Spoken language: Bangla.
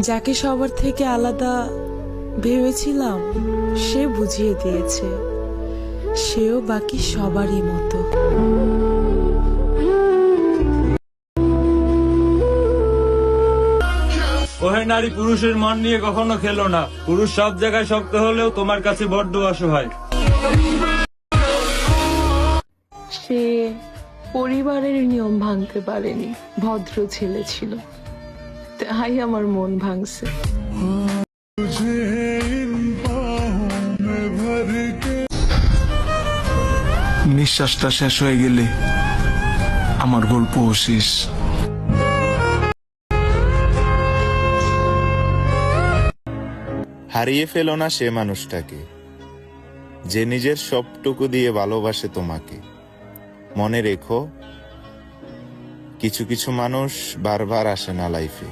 যাকে সবার থেকে আলাদা ভেবেছিলাম সে বুঝিয়ে দিয়েছে সেও বাকি সবারই মতো। ওহে নারী, পুরুষের মন নিয়ে কখনো খেলো না। পুরুষ সব জায়গায় শক্ত হলেও তোমার কাছে বড্ড অসহায়। সে পরিবারের নিয়ম ভাঙতে পারেনি, ভদ্র ছেলে ছিল, তাই আমার মন ভাঙছে। নিঃশ্বাসটা শেষ হয়ে গেলে আমার গল্প শেষ। হারিয়ে ফেলো না সে মানুষটাকে যে নিজের সবটুকু দিয়ে ভালোবাসে তোমাকে। মনে রেখো, কিছু কিছু মানুষ বারবার আসে না লাইফে।